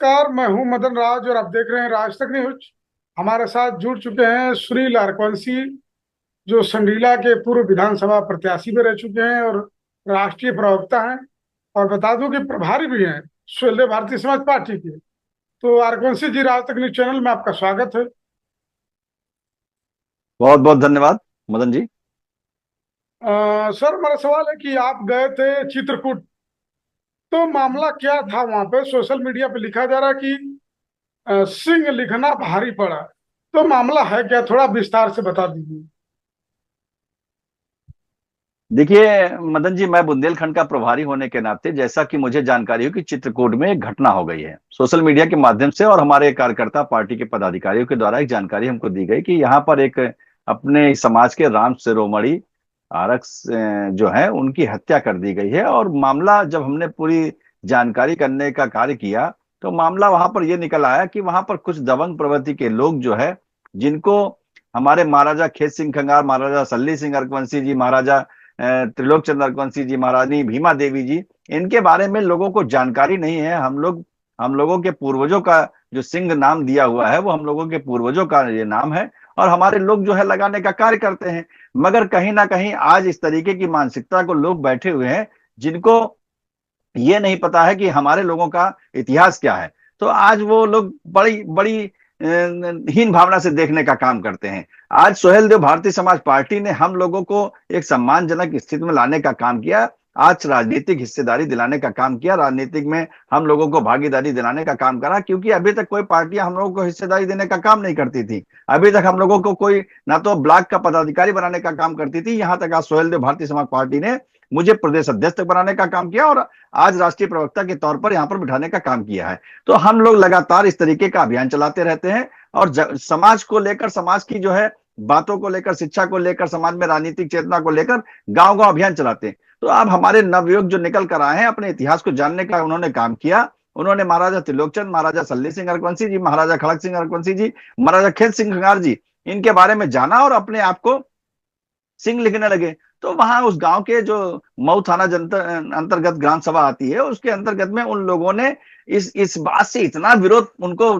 नमस्कार, मैं हूं मदन राज और आप देख रहे हैं राज तक न्यूज। हमारे साथ जुड़ चुके हैं सुनील अरकवंसी, जो संडीला के पूर्व विधानसभा प्रत्याशी भी रह चुके हैं और राष्ट्रीय प्रवक्ता हैं। और बता दूं कि प्रभारी भी हैं सुहेलदेव भारतीय समाज पार्टी के। तो अरकवंसी जी, राज तक न्यूज चैनल में आपका स्वागत है। बहुत बहुत धन्यवाद मदन जी। सर, मेरा सवाल है कि आप गए थे चित्रकूट, तो मामला क्या था वहां पे? सोशल मीडिया पे लिखा जा रहा है कि सिंह लिखना भारी पड़ा। तो मामला है क्या, थोड़ा विस्तार से बता दीजिए। देखिए मदन जी, मैं बुंदेलखंड का प्रभारी होने के नाते जैसा कि मुझे जानकारी हो कि चित्रकूट में एक घटना हो गई है सोशल मीडिया के माध्यम से, और हमारे कार्यकर्ता पार्टी के पदाधिकारियों के द्वारा एक जानकारी हमको दी गई कि यहाँ पर एक अपने समाज के राम शिरोमणि जो है उनकी हत्या कर दी गई है। और मामला जब हमने पूरी जानकारी करने का कार्य किया तो मामला वहां पर यह निकल आया कि वहां पर कुछ दबंग प्रवृत्ति के लोग जो है, जिनको हमारे महाराजा खेत सिंह खंगार, महाराजा सल्ली सिंह अरकवंशी जी, महाराजा त्रिलोक चंद्र अरकवंशी जी, महारानी भीमा देवी जी, इनके बारे में लोगों को जानकारी नहीं है। हम लोगों के पूर्वजों का जो सिंह नाम दिया हुआ है वो हम लोगों के पूर्वजों का ये नाम है, और हमारे लोग जो है लगाने का कार्य करते हैं। मगर कहीं ना कहीं आज इस तरीके की मानसिकता को लोग बैठे हुए हैं जिनको ये नहीं पता है कि हमारे लोगों का इतिहास क्या है। तो आज वो लोग बड़ी बड़ी हीन भावना से देखने का काम करते हैं। आज सोहेल देव भारतीय समाज पार्टी ने हम लोगों को एक सम्मानजनक स्थिति में लाने का काम किया। आज राजनीतिक हिस्सेदारी दिलाने का काम किया, राजनीतिक में हम लोगों को भागीदारी दिलाने का काम करा, क्योंकि अभी तक कोई पार्टियां हम लोगों को हिस्सेदारी देने का काम नहीं करती थी। अभी तक हम लोगों को कोई ना तो ब्लॉक का पदाधिकारी बनाने का काम करती थी, यहां तक आज सोहेल देव भारतीय समाज पार्टी ने मुझे प्रदेश अध्यक्ष बनाने का काम किया और आज राष्ट्रीय प्रवक्ता के तौर पर यहां पर बिठाने का काम किया है। तो हम लोग लगातार इस तरीके का अभियान चलाते रहते हैं, और समाज को लेकर, समाज की जो है बातों को लेकर, शिक्षा को लेकर, समाज में राजनीतिक चेतना को लेकर गांव गांव अभियान चलाते हैं। तो अब हमारे नवयुवक जो निकल कर आए हैं, अपने इतिहास को जानने का उन्होंने काम किया। उन्होंने महाराजा त्रिलोकचंद, महाराजा सल्ली सिंह अरकवंशी जी, महाराजा खड़क सिंह अरकवंशी जी, महाराजा खेत सिंह खंगार जी, इनके बारे में जाना और अपने आप को सिंह लिखने लगे। तो वहां उस गांव के जो मऊ थाना अंतर्गत ग्राम सभा आती है, उसके अंतर्गत में उन लोगों ने इस बात से इतना विरोध उनको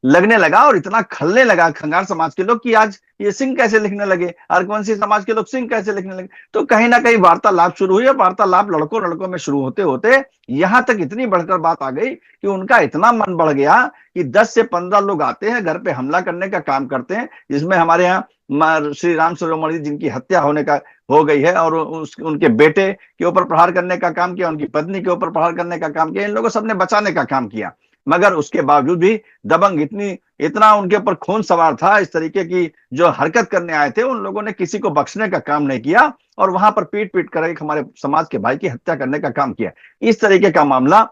लगने लगा और इतना खलने लगा खंगार समाज के लोग कि आज ये सिंह कैसे लिखने लगे, अरकवंशी समाज के लोग सिंह कैसे लिखने लगे। तो कहीं ना कहीं वार्तालाप शुरू हुई, और वार्तालाप लड़कों लड़कों में शुरू होते होते यहां तक इतनी बढ़कर बात आ गई कि उनका इतना मन बढ़ गया कि 10 से 15 लोग आते हैं, घर पे हमला करने का काम करते हैं, जिसमें हमारे यहाँ श्री राम शिरोमणि जिनकी हत्या होने का हो गई है, और उनके बेटे के ऊपर प्रहार करने का काम किया, उनकी पत्नी के ऊपर प्रहार करने का काम किया, इन लोगों सबने बचाने का काम किया। मगर उसके बावजूद भी दबंग इतना उनके ऊपर खून सवार था, इस तरीके की जो हरकत करने आए थे, उन लोगों ने किसी को बख्शने का काम नहीं किया, और वहां पर पीट पीट कर एक हमारे समाज के भाई की हत्या करने का काम किया। इस तरीके का मामला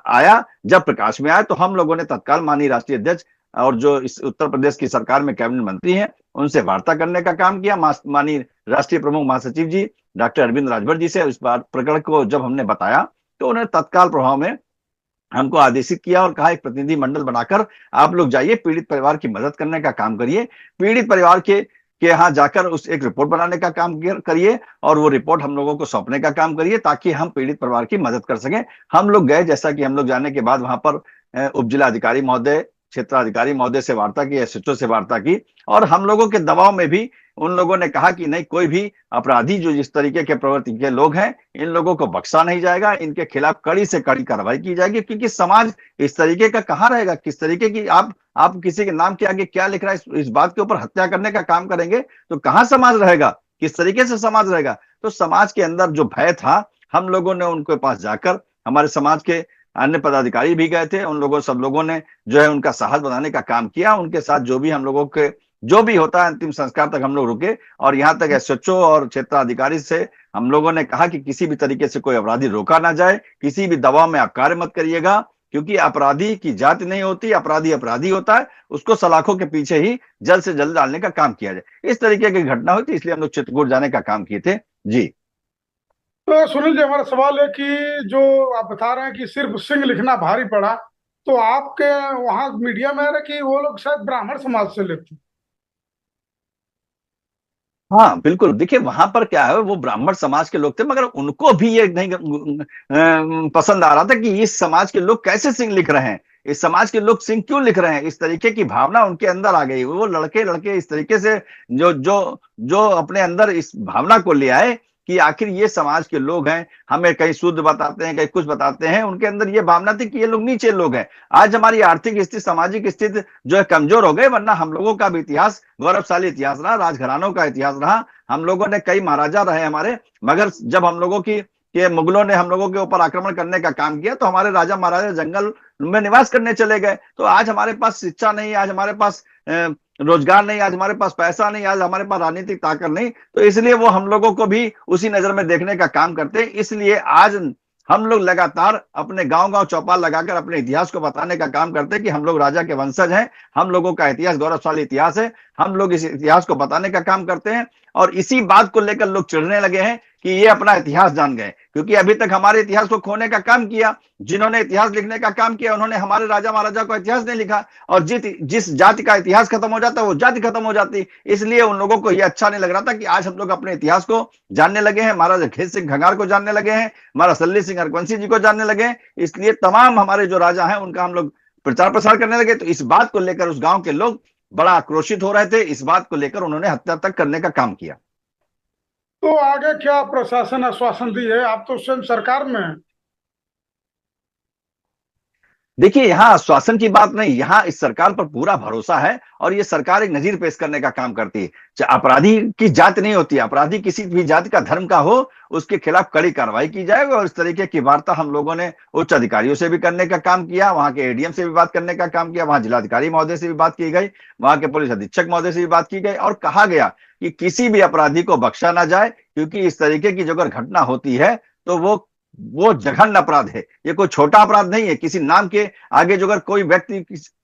आया। जब प्रकाश में आया तो हम लोगों ने तत्काल माननीय राष्ट्रीय अध्यक्ष और जो इस उत्तर प्रदेश की सरकार में कैबिनेट मंत्री हैं उनसे वार्ता करने का काम किया। माननीय राष्ट्रीय प्रमुख महासचिव जी डॉक्टर अरविंद राजभर जी से इस बार प्रकरण को जब हमने बताया तो उन्हें तत्काल प्रभाव में हमको आदेशित किया और कहा एक प्रतिनिधि मंडल बनाकर आप लोग जाइए, पीड़ित परिवार की मदद करने का काम करिए, पीड़ित परिवार के यहाँ जाकर उस एक रिपोर्ट बनाने का काम करिए, और वो रिपोर्ट हम लोगों को सौंपने का काम करिए ताकि हम पीड़ित परिवार की मदद कर सकें। हम लोग गए, जैसा कि हम लोग जाने के बाद वहां पर उप जिला अधिकारी महोदय, क्षेत्राधिकारी महोदय से वार्ता की, एसएचओ से वार्ता की, और हम लोगों के दबाव में भी उन लोगों ने कहा कि नहीं, कोई भी अपराधी जो जिस तरीके के प्रवृत्ति के लोग हैं, इन लोगों को बख्शा नहीं जाएगा, इनके खिलाफ कड़ी से कड़ी कार्रवाई की जाएगी, क्योंकि समाज इस तरीके का कहाँ रहेगा। किस तरीके की आप किसी के नाम के आगे क्या लिख रहा है इस बात के ऊपर हत्या करने का काम करेंगे तो कहाँ समाज रहेगा, किस तरीके से समाज रहेगा। तो समाज के अंदर जो भय था, हम लोगों ने उनके पास जाकर, हमारे समाज के अन्य पदाधिकारी भी गए थे, उन लोगों सब लोगों ने जो है उनका साहस बनाने का काम किया। उनके साथ जो भी हम लोगों के जो भी होता है अंतिम संस्कार तक हम लोग रुके, और यहाँ तक एसएचओ और क्षेत्राधिकारी से हम लोगों ने कहा कि किसी भी तरीके से कोई अपराधी रोका ना जाए, किसी भी दबाव में आप कार्य मत करिएगा, क्योंकि अपराधी की जाति नहीं होती, अपराधी अपराधी होता है, उसको सलाखों के पीछे ही जल्द से जल्द डालने का काम किया जाए। इस तरीके की घटना हुई थी, इसलिए हम लोग चित्रकूट जाने का काम किए थे जी। तो सुनील जी, हमारा सवाल है कि जो आप बता रहे हैं कि सिर्फ सिंह लिखना भारी पड़ा, तो आपके वहां मीडिया में आ रहा है कि वो लोग शायद ब्राह्मण समाज से लेते। हाँ बिल्कुल, देखिए वहां पर क्या है, वो ब्राह्मण समाज के लोग थे, मगर उनको भी ये नहीं पसंद आ रहा था कि इस समाज के लोग कैसे सिंह लिख रहे हैं। इस समाज के लोग सिंह क्यों लिख रहे हैं, इस तरीके की भावना उनके अंदर आ गई। वो लड़के लड़के इस तरीके से जो जो जो अपने अंदर इस भावना को ले आए कि आखिर ये समाज के लोग हैं, हमें कहीं शुद्ध बताते हैं, कहीं कुछ बताते हैं, उनके अंदर ये भावना थी कि ये लोग नीचे लोग हैं। आज हमारी आर्थिक स्थिति, सामाजिक स्थिति जो है कमजोर हो गई, वरना हम लोगों का भी इतिहास गौरवशाली इतिहास रहा, राजघरानों का इतिहास रहा। हम लोगों ने कई महाराजा रहे हमारे, मगर जब हम लोगों की कि मुगलों ने हम लोगों के ऊपर आक्रमण करने का काम किया तो हमारे राजा महाराजा जंगल में निवास करने चले गए। तो आज हमारे पास शिक्षा नहीं, आज हमारे पास रोजगार नहीं, आज हमारे पास पैसा नहीं, आज हमारे पास राजनीतिक ताकत नहीं, तो इसलिए वो हम लोगों को भी उसी नजर में देखने का काम करते हैं। इसलिए आज हम लोग लगातार अपने गांव गांव चौपाल लगाकर अपने इतिहास को बताने का काम करते हैं कि हम लोग राजा के वंशज हैं, हम लोगों का इतिहास गौरवशाली इतिहास है, हम लोग इस इतिहास को बताने का काम करते हैं। और इसी बात को लेकर लोग चिढ़ने लगे हैं कि ये अपना इतिहास जान गए, क्योंकि अभी तक हमारे इतिहास को खोने का काम किया। जिन्होंने इतिहास लिखने का काम किया उन्होंने हमारे राजा महाराजा को इतिहास नहीं लिखा, और जिस जाति का इतिहास खत्म हो जाता है वो जाति खत्म हो जाती। इसलिए उन लोगों को यह अच्छा नहीं लग रहा था कि आज हम लोग अपने इतिहास को जानने लगे हैं, महाराजा खेत सिंह घंघार को जानने लगे हैं, महाराजा सल्ली सिंह हरवंशी जी को जानने लगे हैं। इसलिए तमाम हमारे जो राजा हैं उनका हम लोग प्रचार प्रसार करने लगे। तो इस बात को लेकर उस गांव के लोग बड़ा आक्रोशित हो रहे थे, इस बात को लेकर उन्होंने हत्या तक करने का काम किया। तो आगे क्या प्रशासन आश्वासन दी है? आप तो स्वयं सरकार में हैं। देखिए, यहाँ आश्वासन की बात नहीं, यहाँ इस सरकार पर पूरा भरोसा है और ये सरकार एक नजीर पेश करने का काम करती है। अपराधी की जात नहीं होती, अपराधी किसी भी जाति का धर्म का हो उसके खिलाफ कड़ी कार्रवाई की जाएगी। और इस तरीके की वार्ता हम लोगों ने उच्च अधिकारियों से भी करने का काम किया, वहां के एडीएम से भी बात करने का काम किया, वहां जिलाधिकारी महोदय से भी बात की गई, वहां के पुलिस अधीक्षक महोदय से भी बात की गई, और कहा गया कि किसी भी अपराधी को बख्शा ना जाए, क्योंकि इस तरीके की जो अगर घटना होती है तो वो जघन्य अपराध है, ये कोई छोटा अपराध नहीं है। किसी नाम के आगे जो अगर कोई व्यक्ति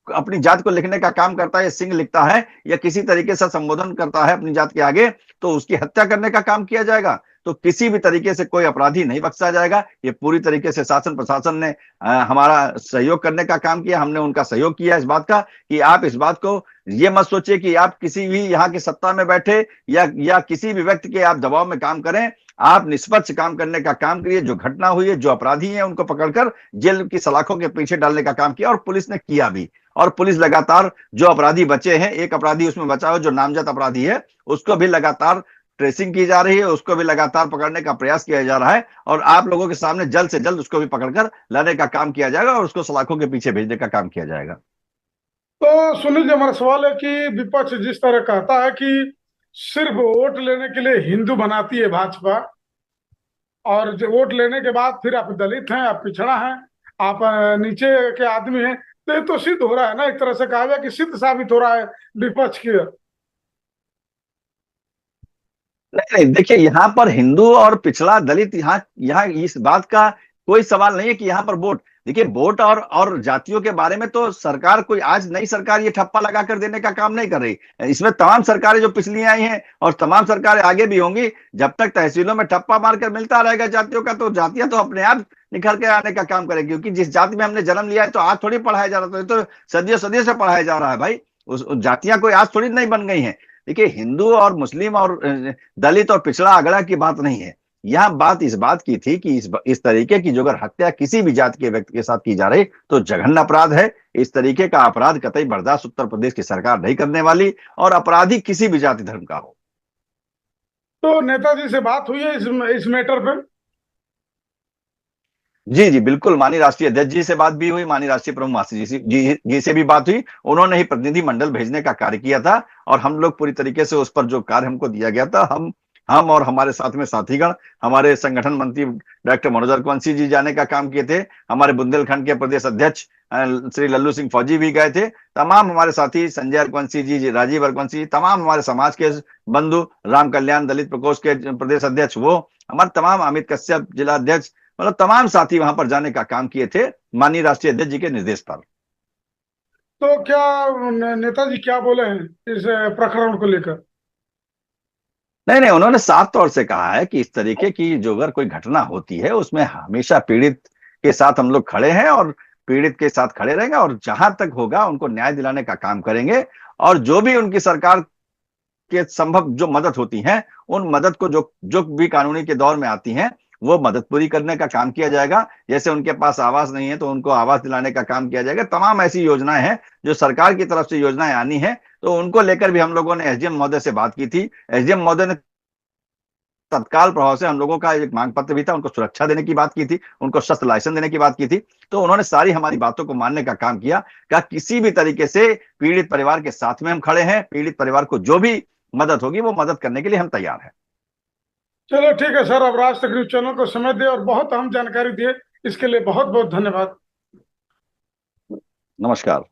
अपनी जात को लिखने का काम करता है, सिंह लिखता है या किसी तरीके से संबोधन करता है अपनी जात के आगे, तो उसकी हत्या करने का काम किया जाएगा। तो किसी भी तरीके से कोई अपराधी नहीं बख्शा जाएगा। ये पूरी तरीके से शासन प्रशासन ने हमारा सहयोग करने का काम किया, हमने उनका सहयोग किया इस बात का कि आप इस बात को ये मत सोचिए कि आप किसी भी यहाँ की सत्ता में बैठे या किसी भी व्यक्ति के आप दबाव में काम करें। आप निष्पक्ष काम करने का काम करिए। जो घटना हुई है, जो अपराधी हैं उनको पकड़कर जेल की सलाखों के पीछे डालने का काम किया, और पुलिस ने किया भी। और पुलिस लगातार जो अपराधी बचे हैं, एक अपराधी उसमें बचा हो जो नामजद अपराधी है, उसको भी लगातार ट्रेसिंग की जा रही है, उसको भी लगातार पकड़ने का प्रयास किया जा रहा है। और आप लोगों के सामने जल्द से जल्द उसको भी पकड़कर लाने का काम किया जाएगा और उसको सलाखों के पीछे भेजने का काम किया जाएगा। तो सुनील जी, हमारा सवाल है कि विपक्ष जिस तरह कहता है कि सिर्फ वोट लेने के लिए हिंदू बनाती है भाजपा, और जो वोट लेने के बाद फिर आप दलित हैं, आप पिछड़ा हैं, आप नीचे के आदमी हैं, तो ये तो सिद्ध हो रहा है ना, एक तरह से कहा जाए कि सिद्ध साबित हो रहा है विपक्ष की। नहीं नहीं, देखिए, यहाँ पर हिंदू और पिछड़ा दलित, यहाँ यहाँ इस बात का कोई सवाल नहीं है कि यहाँ पर वोट, देखिए, वोट और जातियों के बारे में तो सरकार, कोई आज नई सरकार ये ठप्पा लगा कर देने का काम नहीं कर रही। इसमें तमाम सरकारें जो पिछली आई हैं और तमाम सरकारें आगे भी होंगी, जब तक तहसीलों में ठप्पा मारकर मिलता रहेगा जातियों का, तो जातियां तो अपने आप निखर के आने का काम करेगी। क्योंकि जिस जाति में हमने जन्म लिया है तो आज थोड़ी पढ़ाया जा रहा था, तो सदियों सदियों से पढ़ाया जा रहा है भाई। उस जातियां कोई आज थोड़ी नहीं बन गई हैं। देखिए, हिंदू और मुस्लिम और दलित और पिछड़ा अगड़ा की बात नहीं है। यह बात इस बात की थी कि इस तरीके की जो अगर हत्या किसी भी जाति के व्यक्ति के साथ की जा रही तो जघन्य अपराध है। इस तरीके का अपराध कतई बर्दाश्त उत्तर प्रदेश की सरकार नहीं करने वाली, और अपराधी किसी भी जाति धर्म का हो। तो नेताजी से बात हुई है इस मैटर पे? जी जी बिल्कुल, माननीय राष्ट्रीय अध्यक्ष जी से बात भी हुई, माननीय राष्ट्रीय प्रमुख मासी जी से भी बात हुई। उन्होंने ही प्रतिनिधि मंडल भेजने का कार्य किया था, और हम लोग पूरी तरीके से उस पर जो कार्य हमको दिया गया था, हम और हमारे साथ में साथीगण, हमारे संगठन मंत्री डॉक्टर मनोज रघुवंशी जी जाने का काम किए थे, हमारे बुंदेलखंड के प्रदेश अध्यक्ष श्री लल्लू सिंह फौजी भी गए थे, तमाम हमारे साथी संजय रघुवंशी जी, राजीव रघुवंशी, तमाम हमारे समाज के बंधु, राम कल्याण दलित प्रकोष्ठ के प्रदेश अध्यक्ष, वो हमारे तमाम, अमित कश्यप जिला अध्यक्ष, मतलब तमाम साथी वहां पर जाने का काम किए थे माननीय राष्ट्रीय अध्यक्ष जी के निर्देश पर। तो क्या नेताजी क्या बोले हैं इस प्रकरण को लेकर? नहीं नहीं, उन्होंने साफ तौर से कहा है कि इस तरीके की जो अगर कोई घटना होती है उसमें हमेशा पीड़ित के साथ हम लोग खड़े हैं और पीड़ित के साथ खड़े रहेंगे, और जहां तक होगा उनको न्याय दिलाने का काम करेंगे। और जो भी उनकी सरकार के संभव जो मदद होती है, उन मदद को जो जो भी कानूनी के दौर में आती हैं वो मदद पूरी करने का काम किया जाएगा। जैसे उनके पास आवास नहीं है तो उनको आवास दिलाने का काम किया जाएगा। तमाम ऐसी योजनाएं हैं जो सरकार की तरफ से योजनाएं आनी है, तो उनको लेकर भी हम लोगों ने एसडीएम महोदय से बात की थी। एसडीएम महोदय ने तत्काल प्रभाव से हम लोगों का एक मांग पत्र भी था, उनको सुरक्षा देने की बात की थी, उनको शस्त्र लाइसेंस देने की बात की थी। तो उन्होंने सारी हमारी बातों को मानने का काम किया। कहा किसी भी तरीके से पीड़ित परिवार के साथ में हम खड़े हैं, पीड़ित परिवार को जो भी मदद होगी वो मदद करने के लिए हम तैयार हैं। चलो ठीक है सर, अब राज तक न्यूज चैनल को समय दे और बहुत अहम जानकारी दिए, इसके लिए बहुत बहुत धन्यवाद। नमस्कार।